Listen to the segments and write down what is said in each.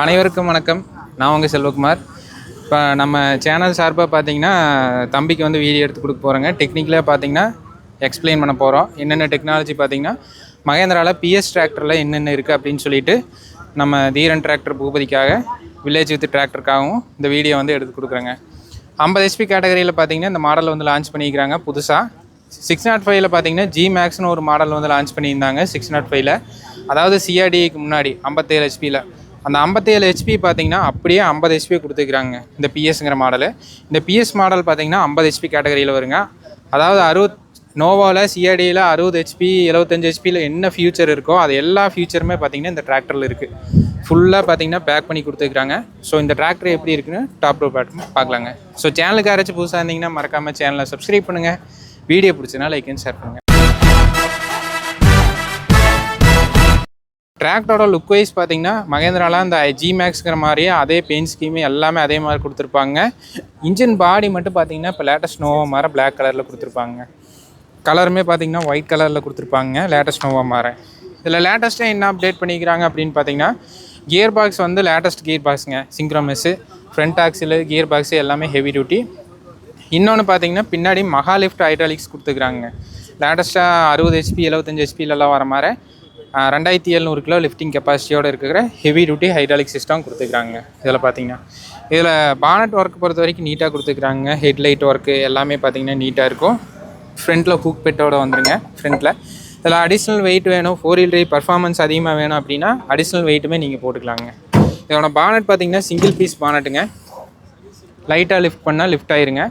அனைவருக்கும் வணக்கம். நான் உங்கள் செல்வகுமார். இப்போ நம்ம சேனல் சார்பாக பார்த்தீங்கன்னா தம்பிக்கு வந்து வீடியோ எடுத்து கொடுக்க போகிறோங்க. டெக்னிக்கலாக பார்த்தீங்கன்னா எக்ஸ்பிளைன் பண்ண போகிறோம். என்னென்ன டெக்னாலஜி பார்த்தீங்கன்னா மகேந்திராவில் பிஎஸ் டிராக்டரில் என்னென்ன இருக்குது அப்படின்னு சொல்லிட்டு நம்ம தீரன் டிராக்டர் பூபதிக்காக வில்லேஜ் வித் டிராக்டருக்காகவும் இந்த வீடியோ வந்து எடுத்து கொடுக்குறேங்க. 50 HP கேட்டகரியில் பார்த்தீங்கன்னா இந்த மாடல் வந்து லான்ச் பண்ணிக்கிறாங்க புதுசாக. 605ல் பார்த்தீங்கன்னா ஜி மேக்ஸ்னு ஒரு மாடல் வந்து லான்ச் பண்ணியிருந்தாங்க 605ல், அதாவது சிஆர்டிக்கு முன்னாடி 57 HPயில். அந்த 57 HP பார்த்தீங்கன்னா அப்படியே 50 HP கொடுத்துக்கிறாங்க இந்த பிஎஸ்ங்கிற மாடலு. இந்த பிஎஸ் மாடல் பார்த்தீங்கன்னா 50 HP கேட்டகரியில் வருங்க. அதாவது 60 நோவாவில் சிஆர்டியில் 60 HP 75 HPயில் என்ன ஃபியூச்சர் இருக்கோ அது எல்லா ஃபியூச்சருமே பார்த்தீங்கன்னா இந்த டிராக்டரில் இருக்குது. ஃபுல்லாக பார்த்தீங்கன்னா பேக் பண்ணி கொடுத்துருக்காங்க. ஸோ இந்த டிராக்டர் எப்படி இருக்குன்னு டாப் டு பாட்டம் பார்க்கலாங்க. ஸோ சேனலுக்கு யாராச்சும் புதுசாக இருந்தீங்கன்னா மறக்காமல் சேனலை சப்ஸ்கிரைப் பண்ணுங்கள். வீடியோ பிடிச்சதுனா லைக் அண்ட் ஷேர் பண்ணுங்கள். டிராக்டரோட லுக் வைஸ் பார்த்தீங்கன்னா மகேந்திராவில் அந்த ஜி மேக்ஸ்ங்கிற மாதிரியே அதே பெயிண்ட் ஸ்கீமு எல்லாமே அதே மாதிரி கொடுத்துருப்பாங்க. இன்ஜின் பாடி மட்டும் பார்த்தீங்கன்னா இப்போ லேட்டஸ்ட் நோவா மாற பிளாக் கலரில் கொடுத்துருப்பாங்க. கலருமே பார்த்தீங்கன்னா ஒயிட் கலரில் கொடுத்துருப்பாங்க லேட்டஸ்ட் நோவா மாற. இதில் லேட்டஸ்ட்டாக என்ன அப்டேட் பண்ணிக்கிறாங்க அப்படின்னு பார்த்தீங்கன்னா கியர் பாக்ஸ் வந்து லேட்டஸ்ட் கியர் பாக்ஸுங்க. Synchromesh, front axle, gear box எல்லாமே ஹெவி டியூட்டி. இன்னொன்று பார்த்தீங்கன்னா பின்னாடி மகாலிஃப்ட் ஹைட்ராலிக்ஸ் கொடுத்துக்கிறாங்க. லேட்டஸ்ட்டாக 60 HP 75 HPலலாம் வர மாதிரி 2700 கிலோ லிஃப்டிங் கெப்பாசிட்டியோடு இருக்கிற ஹெவி டியூட்டி ஹைட்ராலிக் சிஸ்டம் கொடுத்துக்கிறாங்க. இதில் பார்த்தீங்கன்னா இதில் பானட் ஒர்க் பொறுத்த வரைக்கும் நீட்டாக கொடுத்துக்கிறாங்க. ஹெட்லைட் ஒர்க்கு எல்லாமே பார்த்தீங்கன்னா நீட்டாக இருக்கும். ஃப்ரண்ட்டில் ஹூக் பெட்டோடு வந்துடுங்க ஃப்ரண்ட்டில். இதில் அடிஷ்னல் வெயிட் வேணும், 4 wheel drive பர்ஃபார்மன்ஸ் அதிகமாக வேணும் அப்படின்னா அடிஷ்னல் வெயிட்டுமே நீங்கள் போட்டுக்கலாங்க. இதோட பானட் பார்த்தீங்கன்னா சிங்கிள் பீஸ் பானட்டுங்க. லைட்டாக லிஃப்ட் பண்ணால் லிஃப்ட் ஆயிருங்க.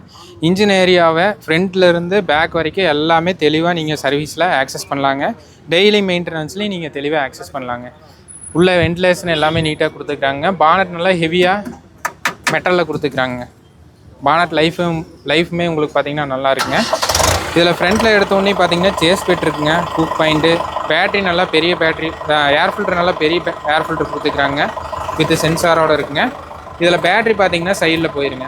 இன்ஜின் ஏரியாவை ஃப்ரண்ட்லேருந்து பேக் வரைக்கும் எல்லாமே தெளிவாக நீங்கள் சர்வீஸில் ஆக்சஸ் பண்ணலாங்க. டெய்லி மெயின்டெனன்ஸ்லேயும் நீங்கள் தெளிவாக ஆக்சஸ் பண்ணலாங்க. உள்ள வென்டிலேஷன் எல்லாமே நீட்டாக கொடுத்துருக்காங்க. பானட் நல்லா ஹெவியாக மெட்டலில் கொடுத்துருக்காங்க. பானட் லைஃபுமே உங்களுக்கு பார்த்திங்கன்னா நல்லா இருக்குங்க. இதில் ஃப்ரண்ட்டில் எடுத்தோடனே பார்த்தீங்கன்னா சேஸ் பெட் இருக்குங்க, ஹூக் பாயிண்ட்டு, பேட்ரி நல்லா பெரிய பேட்ரி, ஏர் ஃபில்டர் நல்லா பெரிய ஏர் ஃபில்டர் கொடுத்துருக்காங்க வித் சென்சாரோடு இருக்குங்க. இதில் பேட்ரி பார்த்தீங்கன்னா சைடில் போயிருங்க,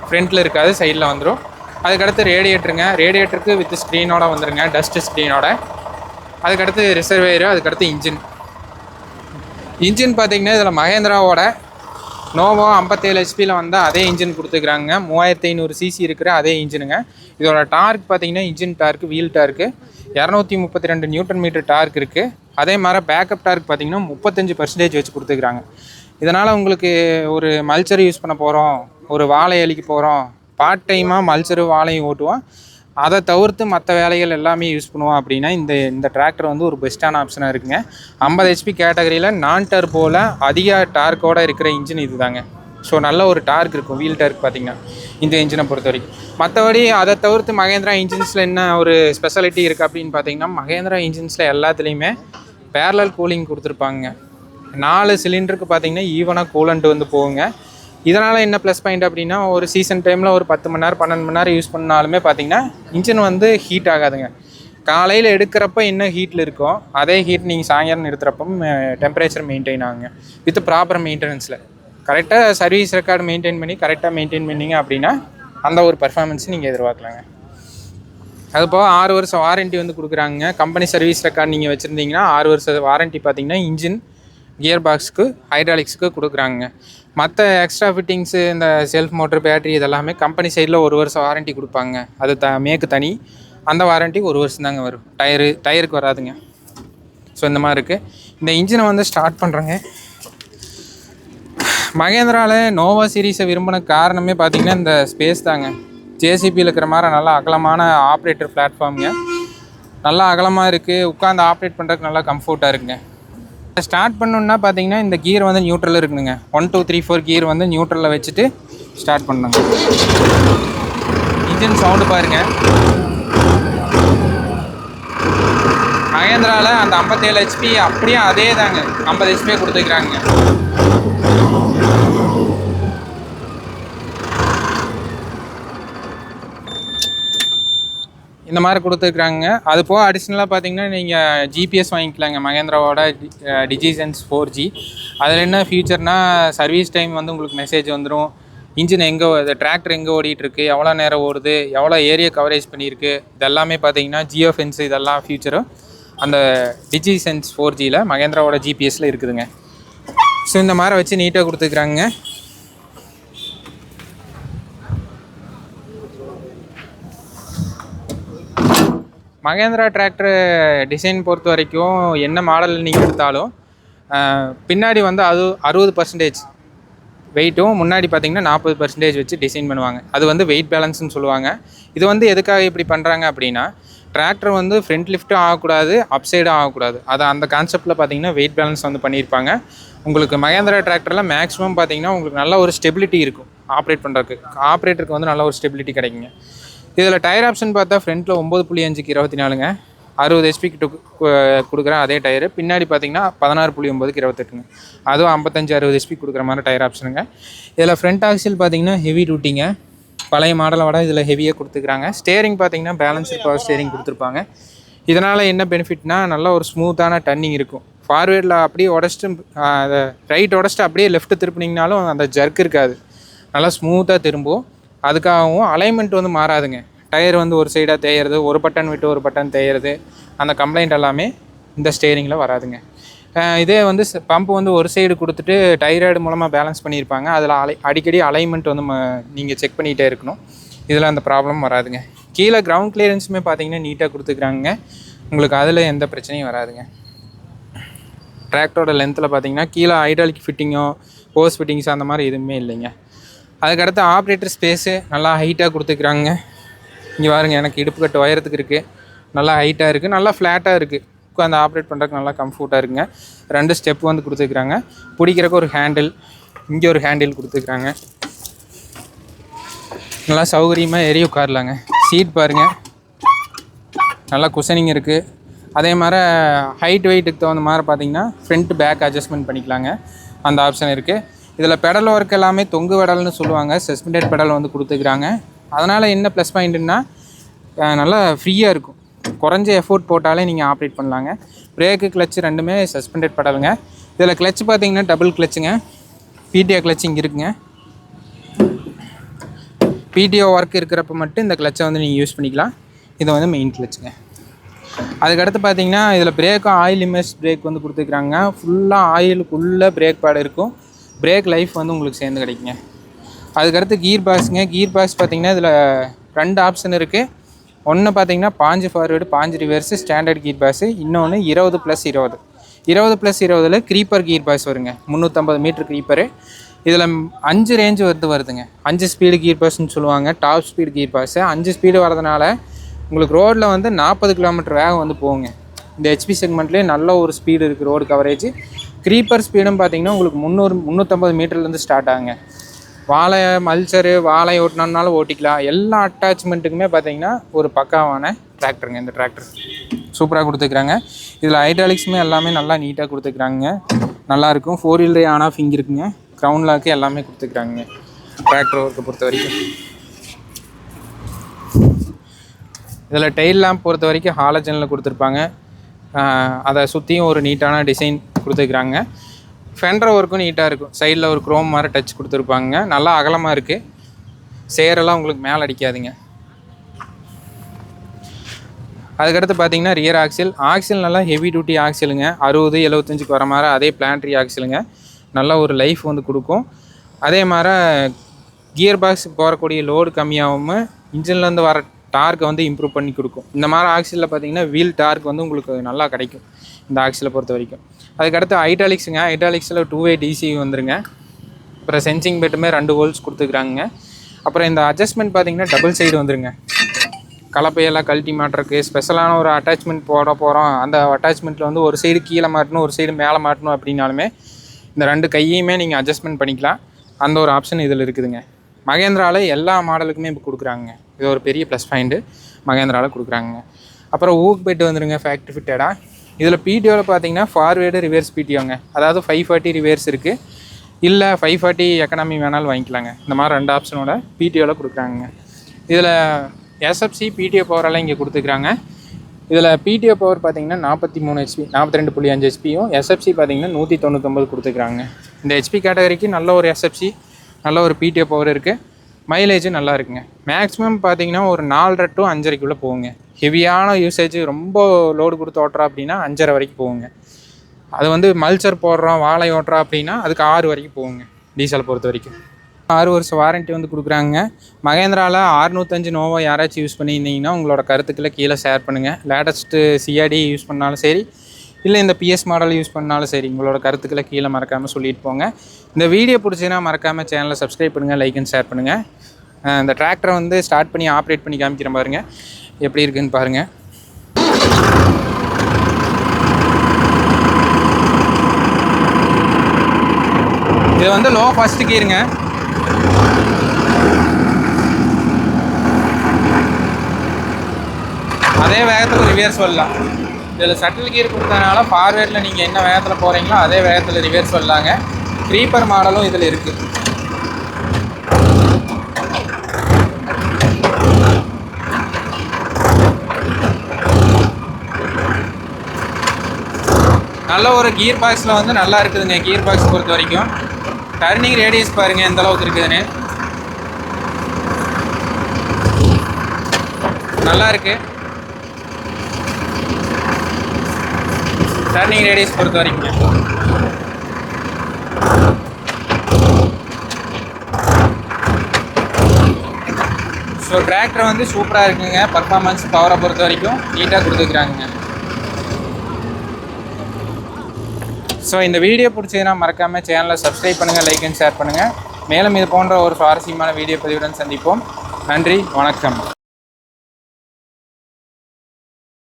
ஃப்ரண்ட்டில் இருக்காது, சைடில் வந்துடும். அதுக்கடுத்து ரேடியேட்டருங்க, ரேடியேட்டருக்கு வித் ஸ்க்ரீனோட வந்துடுங்க, டஸ்ட்டு ஸ்க்ரீனோட. அதுக்கடுத்து ரிசர்வேயரு, அதுக்கடுத்து இன்ஜின் பார்த்தீங்கன்னா இதில் மகேந்திராவோட நோவோ 57 HPயில் வந்தால் அதே இன்ஜின் கொடுத்துக்கிறாங்க. 3500 cc இருக்கிற அதே இன்ஜினுங்க. இதோட டார்க் பார்த்தீங்கன்னா engine torque, wheel torque 232 Nm torque இருக்குது. அதே மாதிரி பேக்கப் டார்க் பார்த்தீங்கன்னா 35% வச்சு கொடுத்துக்கிறாங்க. இதனால் உங்களுக்கு ஒரு மல்ச்சர் யூஸ் பண்ண போகிறோம், ஒரு வாழை அழிக்க போகிறோம், பார்ட் டைமாக மல்ச்சரு வாழையும் ஓட்டுவோம், அதை தவிர்த்து மற்ற வேலைகள் எல்லாமே யூஸ் பண்ணுவோம் அப்படின்னா இந்த டிராக்டர் வந்து ஒரு பெஸ்ட்டான ஆப்ஷனாக இருக்குங்க. 50 HP கேட்டகரியில் நான் டர்போவில் அதிக டார்க்கோடு இருக்கிற இன்ஜின் இது தாங்க. ஸோ நல்ல ஒரு டார்க் இருக்கும், வீல் டார்க் பார்த்திங்கன்னா இந்த இன்ஜினை பொறுத்த வரைக்கும். மற்றபடி அதை தவிர்த்து மகேந்திரா இன்ஜின்ஸில் என்ன ஒரு ஸ்பெஷாலிட்டி இருக்குது அப்படின்னு பார்த்தீங்கன்னா மகேந்திரா இன்ஜின்ஸில் எல்லாத்துலேயுமே பேரலல் கூலிங் கொடுத்துருப்பாங்க. 4 சிலிண்டருக்கு பார்த்தீங்கன்னா ஈவனாக கூலண்ட் வந்து போகுங்க. இதனால் என்ன ப்ளஸ் பாயிண்ட் அப்படின்னா ஒரு சீசன் டைமில் ஒரு 10 மணி நேரம் 12 மணி நேரம் யூஸ் பண்ணாலுமே பார்த்தீங்கன்னா இன்ஜின் வந்து ஹீட் ஆகாதுங்க. காலையில் எடுக்கிறப்ப என்ன ஹீட்டில் இருக்கோ அதே ஹீட் நீங்கள் சாயங்காலம் நிறுத்துறப்போ டெம்பரேச்சர் மெயின்டைன் ஆகுங்க வித் ப்ராப்பர் மெயின்டெனன்ஸில். கரெக்டாக சர்வீஸ் ரெக்கார்டு மெயின்டைன் பண்ணி கரெக்டாக மெயின்டைன் பண்ணிங்க அப்படின்னா அந்த ஒரு பர்ஃபார்மன்ஸ் நீங்கள் எதிர்பார்க்கலாங்க. அதுபோக 6 வருஷம் வாரண்ட்டி வந்து கொடுக்குறாங்க. கம்பெனி சர்வீஸ் ரெக்கார்டு நீங்கள் வச்சுருந்தீங்கன்னா 6 வருஷம் வாரண்ட்டி பார்த்தீங்கன்னா இன்ஜின், கியர் பாக்ஸுக்கு, ஹைட்ராலிக்ஸுக்கு கொடுக்குறாங்க. மற்ற எக்ஸ்ட்ரா ஃபிட்டிங்ஸு இந்த செல்ஃப் மோட்டர், பேட்ரி இதெல்லாமே கம்பெனி சைடில் 1 வருஷம் வாரண்ட்டி கொடுப்பாங்க. அது மேக்கு தனி, அந்த வாரண்ட்டி 1 வருஷம் தாங்க வரும். டயருக்கு வராதுங்க. ஸோ இந்த மாதிரி இருக்குது. இந்த இன்ஜினை வந்து ஸ்டார்ட் பண்ணுறேங்க. மகேந்திராவில் நோவா சீரீஸை விரும்பின காரணமே பார்த்திங்கன்னா இந்த ஸ்பேஸ் தாங்க. ஜேசிபியில் இருக்கிற மாதிரி நல்லா அகலமான ஆப்ரேட்டர் பிளாட்ஃபார்முங்க, நல்லா அகலமாக இருக்குது, உட்காந்து ஆப்ரேட் பண்ணுறதுக்கு நல்லா கம்ஃபர்ட்டாக இருக்குங்க. ஸ்டார்ட் பண்ணணுன்னா பார்த்தீங்கன்னா இந்த கியர் வந்து நியூட்ரலில் இருக்குதுங்க. 1 2 3 4 கியர் வந்து நியூட்ரலில் வச்சுட்டு ஸ்டார்ட் பண்ணுங்க. இன்ஜின் சவுண்டு பாருங்கள். மகேந்திராவில் அந்த 57 HP அப்படியே அதே தாங்க 50 HP கொடுத்துக்கிறாங்க. இந்த மாதிரி கொடுத்துருக்குறாங்க. அது போக அடிஷ்னலாக பார்த்தீங்கன்னா நீங்கள் ஜிபிஎஸ் வாங்கிக்கலாங்க. மகேந்திராவோட டிஜிசென்ஸ் 4G. அதில் என்ன ஃபியூச்சர்னால் சர்வீஸ் டைம் வந்து உங்களுக்கு மெசேஜ் வந்துடும். இன்ஜின் எங்கே டிராக்டர் எங்கே ஓடிட்டுருக்கு, எவ்வளோ நேரம் ஓடுது, எவ்வளோ ஏரியா கவரேஜ் பண்ணியிருக்கு, இதெல்லாமே பார்த்தீங்கன்னா ஜியோ ஃபென்ஸ் இதெல்லாம் ஃபியூச்சரும் அந்த டிஜிசென்ஸ் 4Gயில் மகேந்திராவோட ஜிபிஎஸ்சில் இருக்குதுங்க. ஸோ இந்த மாதிரி வச்சு நீட்டாக கொடுத்துருக்குறாங்க. மகேந்திரா டிராக்டர் டிசைன் பொறுத்த வரைக்கும் என்ன மாடல் நீங்கள் எடுத்தாலும் பின்னாடி வந்து 60% வெயிட்டும் முன்னாடி பார்த்தீங்கன்னா 40% வச்சு டிசைன் பண்ணுவாங்க. அது வந்து வெயிட் பேலன்ஸ்னு சொல்லுவாங்க. இது வந்து எதுக்காக இப்படி பண்ணுறாங்க அப்படின்னா, டிராக்டர் வந்து ஃப்ரண்ட் லிஃப்ட்டும் ஆகக்கூடாது, அப் சைடும் ஆகக்கூடாது. அது அந்த கான்செப்ட்டில் பார்த்தீங்கன்னா வெயிட் பேலன்ஸ் வந்து பண்ணியிருப்பாங்க. உங்களுக்கு மகேந்திரா டிராக்டரில் மேக்ஸிமம் பார்த்தீங்கன்னா உங்களுக்கு நல்ல ஒரு ஸ்டெபிலிட்டி இருக்கும். ஆப்ரேட்டருக்கு வந்து நல்ல ஒரு ஸ்டெபிலிட்டி கிடைக்குங்க. இதில் டயர் ஆப்ஷன் பார்த்தா ஃப்ரண்ட்டில் 9.5க்கு 24ங்க, 60 ஹெச்பிக்கு கொடுக்குற அதே டயரு. பின்னாடி பார்த்தீங்கன்னா 16.9க்கு 28ங்க, அதுவும் 55-60 ஹெச்பி கொடுக்குற மாதிரி டயர் ஆப்ஷனுங்க. இதில் ஃப்ரண்ட் ஆக்சில் பார்த்தீங்கன்னா ஹெவி டூட்டிங்க, பழைய மாடலை விட இதில் ஹெவியாக கொடுத்துக்கிறாங்க. ஸ்டேரிங் பார்த்தீங்கன்னா பேலன்ஸ்டு பவர் ஸ்டேரிங் கொடுத்துருப்பாங்க. இதனால் என்ன பெனிஃபிட்னா, நல்ல ஒரு ஸ்மூத்தான டர்னிங் இருக்கும். ஃபார்வேர்டில் அப்படியே அதை ரைட் உடச்சிட்டு அப்படியே லெஃப்ட் திருப்பினீங்கனாலும் அந்த ஜர்க் இருக்காது, நல்லா ஸ்மூத்தாக திரும்பும். அதுக்காகவும் அலைன்மெண்ட் வந்து மாறாதுங்க. டயர் வந்து ஒரு சைடாக தேயிறது, ஒரு பட்டன் விட்டு ஒரு பட்டன் தேயிறது, அந்த கம்ப்ளைண்ட் எல்லாமே இந்த ஸ்டேரிங்கில் வராதுங்க. இதே வந்து பம்பு வந்து ஒரு சைடு கொடுத்துட்டு டைராய்டு மூலமாக பேலன்ஸ் பண்ணியிருப்பாங்க. அதில் அடிக்கடி அலைன்மெண்ட் வந்து நீங்கள் செக் பண்ணிகிட்டே இருக்கணும். இதில் அந்த ப்ராப்ளம் வராதுங்க. கீழே கிரவுண்ட் கிளியரன்ஸுமே பார்த்தீங்கன்னா நீட்டாக கொடுத்துக்கிறாங்க. உங்களுக்கு அதில் எந்த பிரச்சனையும் வராதுங்க. டிராக்டரோட லென்த்தில் பார்த்தீங்கன்னா கீழே ஹைட்ராலிக் ஃபிட்டிங்கோ போஸ் ஃபிட்டிங்ஸ் அந்த மாதிரி எதுவுமே இல்லைங்க. அதுக்கடுத்து ஆப்ரேட்டர் ஸ்பேஸு நல்லா ஹைட்டாக கொடுத்துக்கிறாங்க. இங்கே பாருங்க, எனக்கு இடுப்பு கட்டு உயரத்துக்கு இருக்குது, நல்லா ஹைட்டாக இருக்குது, நல்லா ஃப்ளாட்டாக இருக்குது. உட்காந்து ஆப்ரேட் பண்ணுறதுக்கு நல்லா கம்ஃபர்ட்டாக இருக்குங்க. 2 ஸ்டெப் வந்து கொடுத்துருக்குறாங்க. பிடிக்கிறக்கு ஒரு ஹேண்டில், இங்கே ஒரு ஹேண்டில் கொடுத்துருக்குறாங்க. நல்லா சௌகரியமாக ஏறி உட்காரலாங்க. சீட் பாருங்கள், நல்லா குஷனிங் இருக்குது. அதே மாதிரி ஹைட் வெயிட்டுக்கு தகுந்த மாதிரி பார்த்தீங்கன்னா ஃப்ரண்ட் பேக் அட்ஜஸ்ட்மெண்ட் பண்ணிக்கலாங்க, அந்த ஆப்ஷன் இருக்குது. இதில் பெடல் ஒர்க் எல்லாமே தொங்கு பெடல்னு சொல்லுவாங்க, சஸ்பெண்டட் பெடல் வந்து கொடுத்துக்கிறாங்க. அதனால் என்ன ப்ளஸ் பாயிண்ட்டுன்னா, நல்லா ஃப்ரீயாக இருக்கும். குறைஞ்ச எஃபோர்ட் போட்டாலே நீங்கள் ஆப்ரேட் பண்ணலாங்க. பிரேக்கு கிளச்சு ரெண்டுமே சஸ்பெண்டட் பெடலுங்க. இதில் கிளச்சு பார்த்தீங்கன்னா டபுள் கிளச்சுங்க, பிடிஓ கிளச்சு இங்கே இருக்குங்க. பிடிஓ ஒர்க் இருக்கிறப்ப மட்டும் இந்த கிளச்சை வந்து நீங்கள் யூஸ் பண்ணிக்கலாம். இது வந்து மெயின் கிளச்சுங்க. அதுக்கடுத்து பார்த்தீங்கன்னா இதில் பிரேக்கும் ஆயில் இமேஜ் பிரேக் வந்து கொடுத்துருக்குறாங்க. ஃபுல்லாக ஆயிலுக்குள்ளே பிரேக் பேட் இருக்கும். பிரேக் லைஃப் வந்து உங்களுக்கு சேர்ந்து கிடைக்குங்க. அதுக்கடுத்து கீர் பாக்ஸுங்க. கீர் பாக்ஸ் பார்த்தீங்கன்னா இதில் 2 ஆப்ஷன் இருக்குது. ஒன்று பார்த்தீங்கன்னா 5 forward 5 reverse standard gear box. இன்னொன்று 20+20. 20+20ல் க்ரீப்பர் கீர் பாக்ஸ் வருங்க, 350 மீட்டர் க்ரீப்பரு. இதில் 5 ரேஞ்சு வருதுங்க. 5 ஸ்பீடு கீர் பாக்ஸ்ன்னு சொல்லுவாங்க, top speed gear box. 5 speed வரதுனால உங்களுக்கு ரோட்டில் வந்து 40 கிலோமீட்டர் வேகம் வந்து போகுங்க. இந்த ஹெச்பி செக்மெண்ட்லேயே நல்ல ஒரு ஸ்பீடு இருக்குது ரோடு கவரேஜ். க்ரீப்பர் ஸ்பீடும் பார்த்தீங்கன்னா உங்களுக்கு 350 மீட்டர்லேருந்து ஸ்டார்ட் ஆகுங்க. வாழை மல்ச்சரு வாழை ஓட்டினாலும் ஓட்டிக்கலாம். எல்லா அட்டாச்மெண்ட்டுக்குமே பார்த்தீங்கன்னா ஒரு பக்காவான டிராக்டருங்க இந்த டிராக்டர். சூப்பராக கொடுத்துருக்குறாங்க. இதில் ஹைட்ராலிக்ஸுமே எல்லாமே நல்லா நீட்டாக கொடுத்துருக்குறாங்க, நல்லாயிருக்கும். 4 வீலர் ஆன் ஆஃப் இங்கே இருக்குங்க. க்ரௌண்ட் லாக்கு எல்லாமே கொடுத்துருக்குறாங்க டிராக்டர் ஒர்க்கை பொறுத்த வரைக்கும். இதில் டெயில் லேம்ப் பொறுத்த வரைக்கும் ஹாலஜனில் கொடுத்துருப்பாங்க. அதை சுற்றியும் ஒரு நீட்டான டிசைன் கொடுத்துருக்குறாங்க. ஃபெண்டர் ஒர்க்கும் நீட்டாக இருக்கும். சைடில் ஒரு குரோம் மாதிரி டச் கொடுத்துருப்பாங்க. நல்லா அகலமாக இருக்குது. சேரெல்லாம் உங்களுக்கு மேலே அடிக்காதுங்க. அதுக்கடுத்து பார்த்தீங்கன்னா ரியர் ஆக்சில் நல்லா ஹெவி டியூட்டி ஆக்சிலுங்க. 60-75க்கு வர மாதிரி அதே பிளான்ட்ரி ஆக்சிலுங்க. நல்லா ஒரு லைஃப் வந்து கொடுக்கும். அதே மாதிரி கியர் பாக்ஸ் போகக்கூடிய லோடு கம்மியாகவும் இன்ஜின்லேருந்து வர டார்க்கை வந்து இம்ப்ரூவ் பண்ணி கொடுக்கும். இந்த மாதிரி ஆக்சிலில் பார்த்தீங்கன்னா வீல் டார்க் வந்து உங்களுக்கு நல்லா கிடைக்கும் இந்த ஆக்சிலை பொறுத்த வரைக்கும். அதுக்கடுத்து ஹைட்ராலிக்ஸுங்க. ஹைட்ராலிக்ஸில் 2-way DC வந்துருங்க. அப்புறம் சென்சிங் பெட்டுமே 2 ஹோல்ஸ் கொடுத்துக்கிறாங்க. அப்புறம் இந்த அட்ஜஸ்ட்மெண்ட் பார்த்தீங்கன்னா டபுள் சைடு வந்துருங்க. கலப்பையெல்லாம் கழட்டி மாட்டுறதுக்கு ஸ்பெஷலான ஒரு அட்டாச்மெண்ட் போட போகிறோம். அந்த அட்டாச்மெண்ட்டில் வந்து ஒரு சைடு கீழே மாட்டணும், ஒரு சைடு மேலே மாட்டணும் அப்படின்னாலுமே இந்த 2 கையுமே நீங்கள் அட்ஜஸ்ட்மெண்ட் பண்ணிக்கலாம். அந்த ஒரு ஆப்ஷன் இதில் இருக்குதுங்க. மகேந்திராவில் எல்லா மாடலுக்குமே இப்போ கொடுக்குறாங்க. இது ஒரு பெரிய ப்ளஸ் பாயிண்ட்டு மகேந்திராவில் கொடுக்குறாங்க. அப்புறம் ஊக் பெட்டு வந்துருங்க ஃபேக்ட்ரி ஃபிட்டடாக. இதில் பிடிஓவில் பார்த்தீங்கன்னா ஃபார்வேர்டு ரிவர்ஸ் பிடிஓங்க. அதாவது 540 ரிவர்ஸ் இருக்குது, இல்லை 540 எக்கனாமி வேணாலும் வாங்கிக்கலாங்க. இந்த மாதிரி 2 ஆப்ஷனோட பிடிஓவில் கொடுக்குறாங்க. இதில் எஸ்எஃப்சி பிடிஓ பவரெல்லாம் இங்கே கொடுத்துக்கிறாங்க. இதில் பிடிஓ பவர் பார்த்தீங்கன்னா 43 ஹெச்பி 42.5 ஹெச்பியும், எஸ்எஃப்சி பார்த்தீங்கன்னா 199 கொடுத்துக்கிறாங்க. இந்த ஹெச்பி கேட்டகரிக்கு நல்ல ஒரு எஸ்எஃப்சி நல்ல ஒரு பிடிஓ பவர் இருக்குது. மைலேஜ் நல்லா இருக்குங்க. மேக்ஸிமம் பார்த்தீங்கன்னா ஒரு 4.5 to 5.5 போகுங்க. ஹெவியான யூசேஜ் ரொம்ப லோடு கொடுத்து ஓட்டுறா அப்படின்னா 5.5 வரைக்கும் போகுங்க. அது வந்து மல்ச்சர் போடுறோம் வாழை ஓட்டுறோம் அப்படின்னா அதுக்கு 6 வரைக்கும் போகுங்க டீசல் பொறுத்த வரைக்கும். 6 வருஷம் வாரண்ட்டி வந்து கொடுக்குறாங்க. மகேந்திராவில் 605 நோவோ யாராச்சும் யூஸ் பண்ணியிருந்தீங்கன்னா உங்களோட கருத்துக்களை கீழே ஷேர் பண்ணுங்கள். லேட்டஸ்ட்டு சிஆர்டி யூஸ் பண்ணாலும் சரி, இல்லை இந்த பிஎஸ் மாடல் யூஸ் பண்ணாலும் சரி, உங்களோட கருத்துக்களை கீழே மறக்காமல் சொல்லிட்டு போங்க. இந்த வீடியோ பிடிச்சின்னா மறக்காமல் சேனலை சப்ஸ்கிரைப் பண்ணுங்கள், லைக் அண்ட் ஷேர் பண்ணுங்கள். இந்த டிராக்டரை வந்து ஸ்டார்ட் பண்ணி ஆப்ரேட் பண்ணி காமிக்கிறேன் பாருங்கள், எப்படி இருக்குதுன்னு பாருங்கள். இது வந்து லோ ஃபஸ்ட்டு கீருங்க. அதே வேகத்தில் ரிவர்ஸ் வரலாம். இதில் சட்டில் கீர் கொடுத்ததுனால ஃபார்வேர்டில் நீங்கள் என்ன வேகத்தில் போகிறீங்களோ அதே வேகத்தில் ரிவர்ஸ் வரலாங்க. க்ரீப்பர் மாடலும் இதில் இருக்குது. நல்ல ஒரு கீர் பாக்ஸில் வந்து நல்லா இருக்குதுங்க. கீர் பாக்ஸ் பொறுத்த வரைக்கும் டர்னிங் ரேடியஸ் பாருங்கள் எந்த அளவுக்கு இருக்குதுன்னு. நல்லா இருக்கு டர்னிங் ரேடியஸ் பொறுத்த வரைக்கும். ஸோ டிராக்டர் வந்து சூப்பராக இருக்குங்க. பர்ஃபார்மன்ஸ் பவரை பொறுத்த வரைக்கும் நீட்டாக கொடுத்துருக்குறாங்க. ஸோ இந்த வீடியோ பிடிச்சதுன்னா மறக்காமல் சேனலை சப்ஸ்கிரைப் பண்ணுங்கள், லைக் அண்ட் ஷேர் பண்ணுங்கள். மேலும் இது போன்ற ஒரு சுவாரஸ்யமான வீடியோ பதிவுடன் சந்திப்போம். நன்றி, வணக்கம்.